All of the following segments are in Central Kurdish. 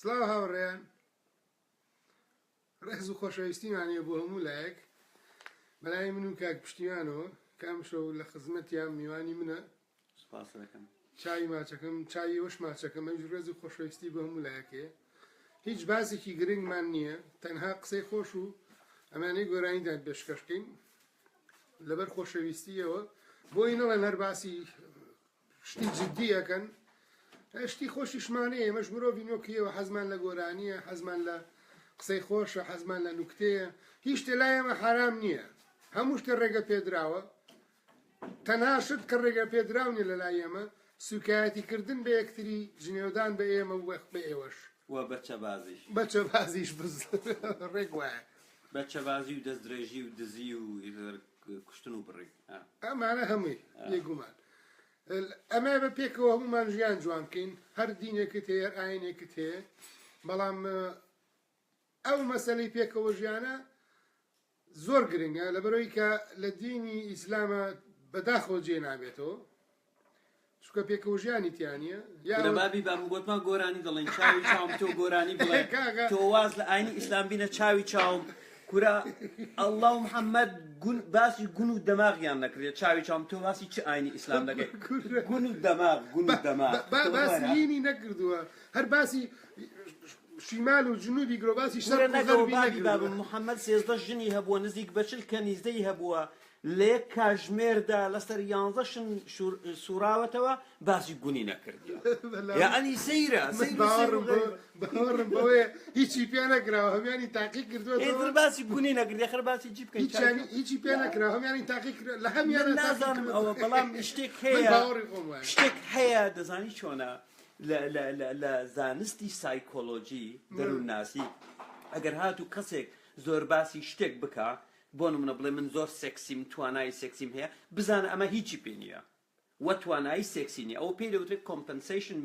سڵاو هاوڕێیان ڕێز و خۆشەویستیمانێ بۆ هەموو لایەک بەلای من و کاک پشتیوانەوە کام شەو لە خزمەتیان میوانی منە چاوی ماچەکەم چاوی وەش ماچەکەم ئەوش ڕێز و خۆشەویستی بۆ هەموو لایەکەیە هیچ باسێکی گرنگمان نییە تەنها قسەی خۆش و ئەمانەی گۆرانیدان پێشکەشکەین لەبەر خۆشەویستیەوە بۆی نەڵێن هەر باسی شتی جددیەکەن شتی خۆشیشمانەیە ئێمەش مرۆڤی نۆکیەوە حەزمان لە گۆرانیە حەزمان لە قسەی خۆشە حەزمان لە نوکتەیە هیچ شتێ لای ئێمە حرام نییە هەموو شتێ ڕێگە پێدراوە تەنها شت کە ڕێگە پێدراونی لە لای ئێمە سوکایەتیکردن بە یەکتری ژنێودان بە ئێمە و بە ئێوەش وە بەچەبازیش بەچەبازیش ڕێک وایە بەچەبازی و دەستدرێژی و دزی و کوشتن و بڕی ئەمانە هەمووی یەکگومان ئەمە بە پێکەوە هەمومان ژیان جوان بکەین هەر دینێکت هەیە هەر ئاینێکت هەیە بەڵام ئەو مەسەلەی پێکەوە ژیانە زۆر گرنگە لەبەرەوەی کە لە دینی ئیسلامە بەداخەوە جێ نابێتەوە چونکە پێکەوە ژیانی تیانە بابی بام گوتمان گۆرانی دەڵێن چاوی چاوم تۆ گۆرانی بڵێ تۆ واز لە ئاینی ئیسلام بینە چاوی چاوم کورا ئەڵڵا و محەممەد باسی گون و دەماغیان نەکرێت چاوی چاوم تۆ باسی چ ئاینی ئیسلام دەکەیت گون و دەماغ گون و دەماغ باسی هینی نەکردووە هەر باسی شیمال و جنوبی گرۆ باسی شەرق و غەربی نەکردووە محەممەد 13 ژنی هەبووە نزیک بە 40 کەنیزەی هەبووە لە یەک کاژمێردا لەسەر 11 شن سوراوەتەوە باسی گونی نەکردیوە یعنی سەیرە باوەڕم بەوەیە هیچی پێ نەکراوە هەمیانی تاقی کردووە باسی گونی نەکردی خەر باسی جی بکەین هیچی پێ نەکراوە هەمیانی تاقی کرد لە هەمیان نازانم ئەوە بەڵام شتێک هەیە شتێک هەیە دەزانی چۆنە لە زانستی سایکۆلۆجی دەروونناسی ئەگەر هاتوو کەسێک زۆر باسی شتێک بکە بۆ نمونە بڵێ من زۆر سێکسیم توانایی سێکسیم هەیە بزانە ئەمە هیچی پێ نییە وە توانایی سێکسی نیە ئەو پێی دەوترێت کۆمپەنسەیشن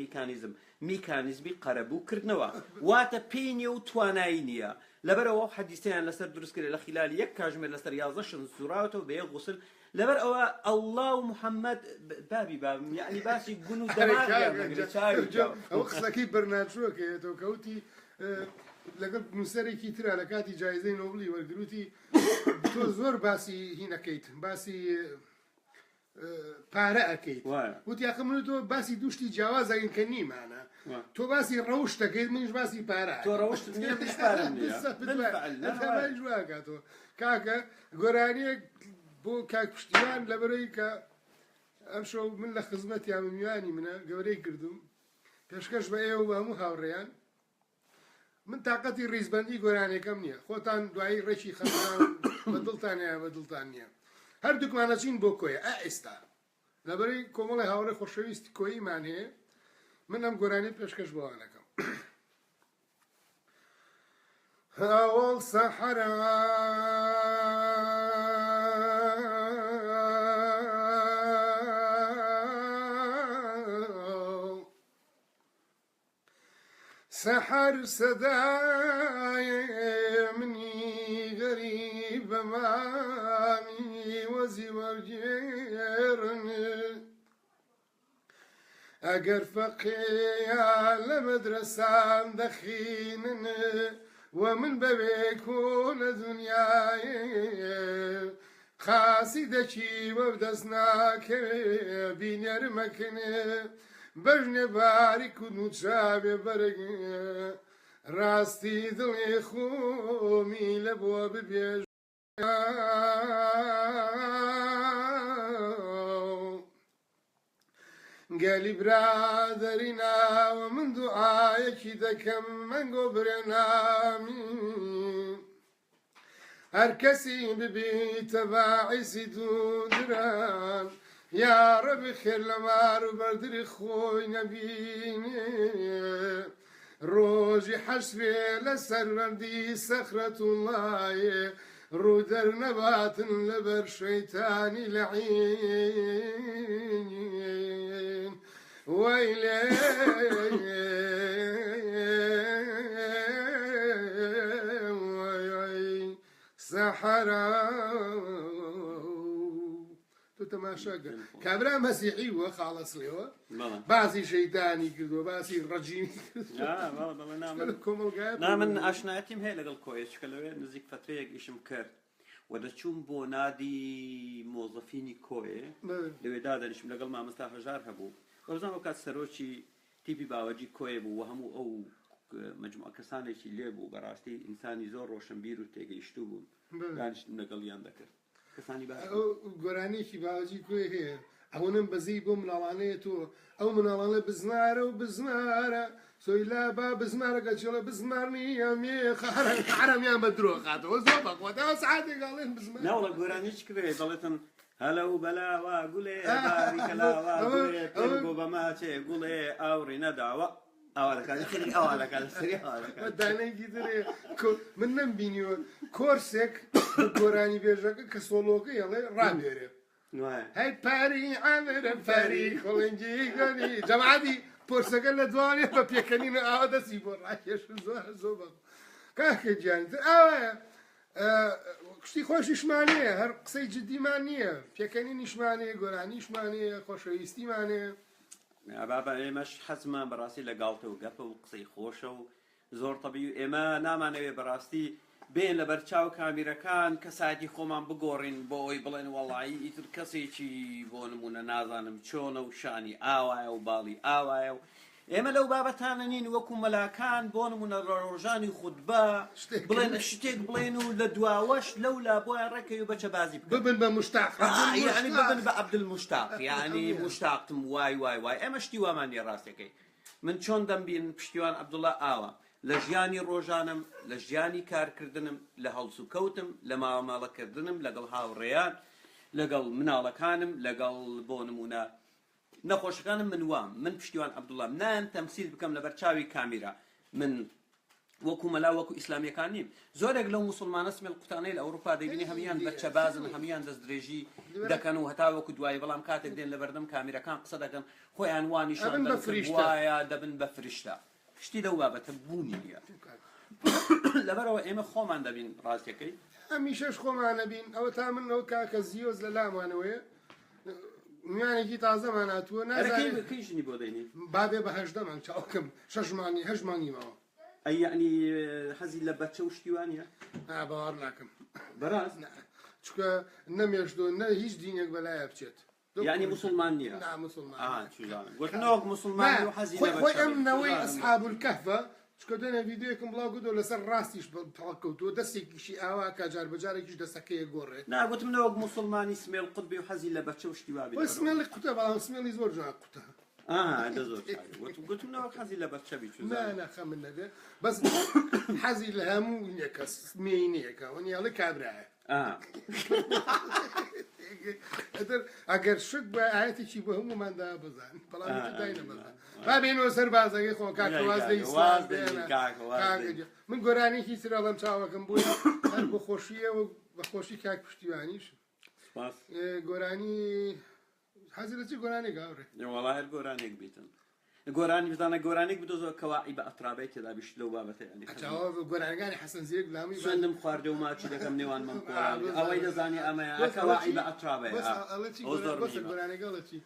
میکانیزمی قەرەبووکردنەوە واتە پێی نییە و توانایی نییە لەبەرەوە حەدیثەیان لەسەر دروست کرێ لە خلال یەک کاژمێر لەسەر 11 شن سوراوەتەوە بە یەک غوسل لەبەر ئەوە ئەڵڵا و محەممەد بابی بابم یعنی باسی گون و ئەو قسەکەی بەرناچووەکەیەوە کەوتی لەگەڵ نووسەرێکی ترا لە کاتی جایزەی نۆبلی وەرگروتی تۆ زۆر باسی هینەکەیت باسی پارە ئەەکەیت وتی یاخە من تۆ باسی دوشتی جیاوازەکەین کە نیمانە تۆ باسی ڕەوشت دەکەیت منیش باسی پارە تۆ ڕەوشت جوواکاتەوە کاکە گۆرانیەک بۆ کاک پشتیوان لەبەرەوەی کە ئەم شەو من لە خزمەتیان میوانی منە گەورەی کردوم پێشکەش بە ئێوە بە هەموو هاوڕێیان من تااقەتی ڕیزبەندی گۆرانێکم نییە خۆتان دوایی ڕێکی خەڵان بە دڵتانە بە دڵتان نییە هەردووکمانەچین بۆ کۆیە ئێستا لەبەرەی کۆمەڵی هاوڕێ خۆشەویستی کۆییمان هەیە من ئەم گۆرانی پێشکەش بۆوانەکەم هەوڵ سەحرا سحر صدای منی غریب مانی وزی ورگیرنی ئەگەر فەقێیا لە مەدرەسان دەخینن و من بەوێ کۆنە دنیایە خاسی دەچی وە دەست ناکەوێ بینەرمەکنێ بەژنێ باریک و نوچاوێ بەرگ ڕاستی دڵێ خۆمی لە بۆ ببێژ گەلی برادەری ناوە من دوعایەکی دەکەم مەنگۆ برێنامی هەر کەسی ببیتە باعیسی دوودران یا رەبی خێر لە مار و بەردری خۆی نەبینێ ڕۆژی حەشرێ لە سەروەردی سەخرەتوڵایێ ڕوو دەرنەباتن لەبەر شەیتانی لەعین وەیلێ سەحرا تۆ تەماشاگە کابرا مەسیحی وە خاڵەس لێوە باسی شەیتانی کردووە باسی ڕەجیمی کۆمەلگای من ئاشنایەتیم هەیە لەگەڵ کۆیچکە لەوێ نزیک فترەیەک ئیشم کرد و دەچووم بۆ نادی مۆزەفینی کۆیێ لەوێ دادەنیشم لەگەڵ مامۆستا هەژار هەبوو وەزان وە کات سەرۆکی تیپی باوەجی کۆیە بوو و هەموو ئەو مجموعە کەسانێکی لێ بوو بەڕاستی ئینسانی زۆر ڕۆشنبیر و تێگەیشتوو بوون دانیشتم لەگەڵیان دەکرد کەسانی گۆرانێکی باوەجی کۆی هەیە ئەوەنم بەزەی بۆ مناڵانەیە تۆ ئەو مناڵانە بزمارە و بزمارە سۆیلا با بزمارەکە چێڵە بزمارنی ئەمێ حرەمیان بە درۆ خاتەوە زۆر بەخۆتە سعاتێکڵێن بزمار ناوڵە گۆرانیش کرێ دەڵێتن هەلە و بەلاوە گوڵێ باریکەلاوە گوڵێ پێنگۆ بەماچێ گوڵێ ئاوڕی نەداوە دانەیەکی درێ من نەمبینیوە کۆرسێک گۆرانی بێژەکە کە سۆلۆکە یڵێ ڕابێرێ هەی پاری ئامرە پاری خۆڵنجی گەنی جەماعەتی پۆرسەکە لە دوانێ بە پێکەنینە ئاوا دەستی بۆ ڕاکێش زۆر بە کاکە گیانتر ئاوایە کشتی خۆشیشمانەیە هەر قسەی جدیمان نییە پێکەنینیشمانەیە گۆرانیشمانەیە خۆشەویستیمانەیە بابا ئێمەش حەزمان بەڕاستی لە گاڵتە و گەپە و قسەی خۆشە و زۆر تەبیعی و ئێمە نامانەوێ بەڕاستی بێن لە بەرچاو کامیرەکان کەساتی خۆمان بگۆڕین بۆ ئەوی بڵێن وەڵایی ئیتر کەسێکی بۆ نمونە نازانم چۆنە و شانی ئاوایە و باڵی ئاوایە و ئێمە لەو بابەتانە نین وەکو مەلاکان بۆ نمونە ڕۆژانی خودبە بڵێن شتێک بڵێن و لە دواوەش لەولا بۆیان ڕێکەوی بەچە بازی ببن بە مشتاق یعنی ببن بە عەبدولمشتاق یعنی مشتاقتم وای وای وای ئێمە شتی وامانیە ڕاستەکەی من چۆن دەمبین پشتیوان عەبدوڵڵا ئاوە لە ژیانی ڕۆژانم لە ژیانی کارکردنم لە هەڵس و کەوتم لە ماوەماڵەکردنم لەگەڵ هاوڕێیان لەگەڵ مناڵەکانم لەگەڵ بۆ نمونە نەخۆشەکانم من وام من پشتیوان عەبدوڵڵا نان تەمسیل بکەم لە بەرچاوی کامیرا من وەکو مەلا وەکو ئیسلامیەکان نیم زۆرێک لەو موسڵمانە سمێڵ قوتانەی لە ئەوروپا دەبینی هەمیان بەرچە بازن هەمیان دەست درێژی دەکەن و هەتا وەکو دوایی بەڵام کاتێک دێن لە بەردەم کامیرەکان قسە دەکەن خۆیان وانیشان وایە دەبن بە فریشتە شتی لەو بابەتە بوونی نییە لەبەرەوە ئێمە خۆمان دەبین ڕاستیەکەی هەمیشەش خۆمانە بین ئەوە تا من ئەو کاکە زیۆز لە لامانەوەیە میانێکی تازەمان هاتووە نازانێتیژنی بۆ دەینی بابێ بە هەژدەمان چاوکەم شەژمانی هەژمانی ماوە ئەی یعنی حەزی لە بەچە و شتیوانیە باوەڕ ناکەم بەڕاست چکە نەمێشتۆ نە هیچ دینێک بەلایە بچێت یعنی مسلمان نییە مسلمان مسلمان خۆی ئەم نەوەی ئەسحاب الکەهفە چکە دێنە ڤیدیۆیەکم بڵاو کردەوە لەسەر ڕاستیش تەڵکەوتووە دەستێکیشی ئاوا کە جار بەجارێکیش دەسەکەیە گۆڕێ ناگوتم نەوەک مسلمانی سمێڵ قوتبی و حەزی لە بەچە و شتیوا بێت سمێڵی قوتە بەڵام سمێڵی زۆر جوان قوتە گوتم نەوەک حەزی لە بەچە بیت ناخە من نەبێ بەس حەزی لە هەموو یەکە سمێنیەکە وەنیاڵی کابرایە ئەگەر شت بە ئاەتێکی بە هەموماندا بزان بەڵام داینە بزان با بێنەوە سەر بازەکەی خۆ کاکەواز ئیسلام من گۆرانێکی سرەڵەم چاوەکەم بووی هەر بە خۆشیە و بە خۆشی کاک پشتیوانیش گۆرانی حەزی لە چی گۆرانێک گاوڕێ وەڵا هەر گۆرانێک بیتن گۆرانی بزانە گۆرانێک بدۆزەوە کەواعی بە ئەترابەی تێدا بیشت لەو بابەتەیە گۆرانەکانی حەسەن زیرەک لامی سوێندم خواردە و ماچی دەکەم نێوان مەمکۆڵانی ئەوەی دەزانی ئەمەیە کەواعی بە ئەترابەیە گۆرانەگەڵەتی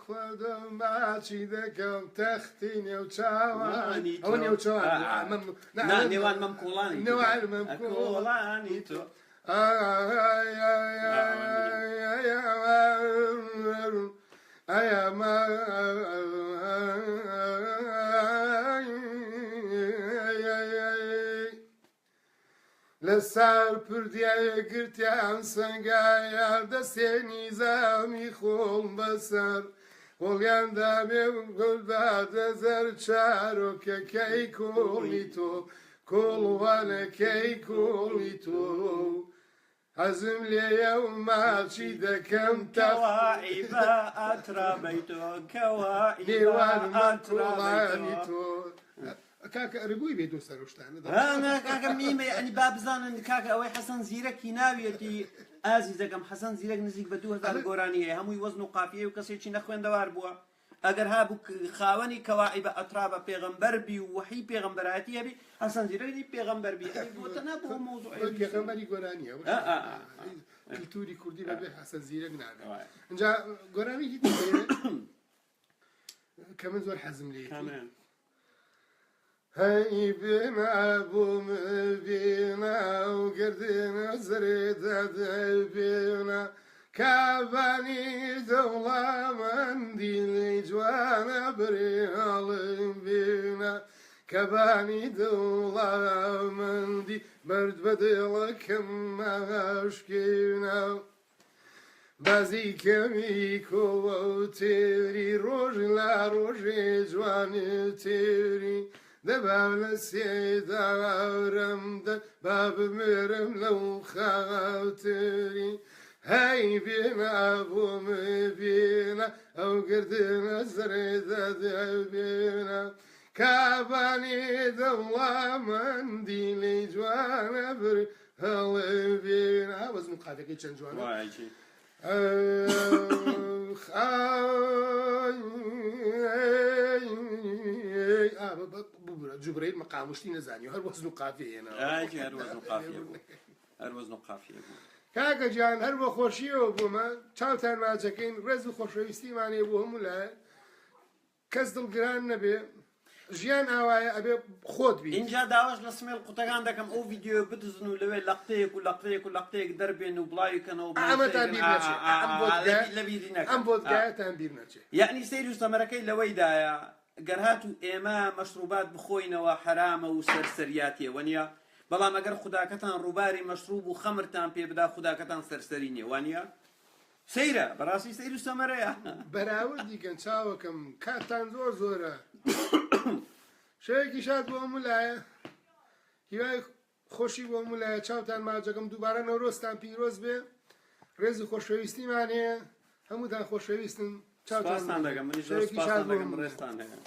خواردەم ماچی دەکەم تەختی نێوچاوانی ئەوە نێوچاوان نێوان مەمکۆڵانی نێوان مەمکۆڵانی تۆ ئایا لە سار پردیایە گرتیان سەنگایە دەستێ نیزامی خۆڵ بەسەر خۆڵیان دامێ گوڵدا دەزەر چارۆکەکەی کۆڵی تۆ کۆڵوانەکەی کۆڵی تۆ حەزم لێیە و ماچی دەکەم کەواعی بە ئەترابەی تۆ کەواعی نێوان مەمکۆڵانی تۆ کاکە ئەرگوی بێت و سەرشتانە کاکە میمە ئەنی با بزانن کاکە ئەوەی حەسەن زیرەکی ناویەتی ئازیزەکەم حەسەن زیرەک نزیک بە 2000 گۆرانی هەیە هەمووی وەزن و قافیە و کەسێکی نەخوێندەوار بووە ئەگەر هابوو خاوەنی کەواعی بە ئەترابە پێغەمبەر بی و وحی پێغەمبەرایەتی هەبی حەسەن زیرەکی پێغەمبەر بی بۆتە نابوو مۆزوعی پێغەمبەری گۆرانیە کلتوری کوردی بەبێ حەسەن زیرەک نابێت اینجا گۆرانێکی کە من زۆر حەزم لێ هەی بێنە بووم بێنە و گردێنە زرێدە دەبێنە کابانی دەوڵەمەندی لێی جوانە برێڵم بێنە کابانی دەوڵەمەندی بەرد بە دێڵەکەم مەشکێنە بازی کەمی کۆوە و تێری ڕۆژ لە ڕۆژێ جوانی تێری دەبا لە سێداڕەمدە با بمێرم لەو خاوتری هەی بێنە بۆم بێنە ئەو گردنە زرێدە دەبێنە کابانی دەوڵەمەندی لێی جوانە بر هەڵێ بێنە وەزن قافەکەی چەند جوانە جبريل مقامشتي نزاني هر وزن قافية هنا هر وزن قافية هر وزن قافية كاكا جان هر بخوشية وبوما چاوتان ما جاكين رزو خوشويستي معني بوهم ولا كز دلقران نبي ژیان ئاوایە ئەبێ خۆت بی اینجا داواش لە سمێڵ قوتەکان دەکەم ئەو ڤیدیۆ بدزن و لەوێ لەقتەیەک و لەقتەیەک و لەقتەیەک دەربێن و بڵاویکەنەوە ئەمەتان بیر نەچێت ئەم بۆدگایەتان بیر نەچێت یعنی سەیر و سەمەرەکەی لەوەیدایە گەر هاتوو ئێمە مەشروبات بخۆینەوە حرامە و سەرسەریاتیە وەنیە بەڵام ئەگەر خوداکەتان ڕووباری مەشروب و خەمرتان پێ بدا خوداکەتان سەرسەری نیە وانە سەیرە بەڕاستی سەیر و سەمەرەیە بەراوردی گەن چاوەکەم کاتتان زۆر زۆرە شەیەکی شاد بۆ مولایە هیوای خۆشی بۆ مولایە چاوتان ماجەکەم دووبارە نەورۆستان پیرۆز بێ ڕێز و خۆشەویستیمان هەیە هەمووتان خۆشەویستن چاوتان دەگەم منی زۆر سپاس دەگەم ڕێستان هەیە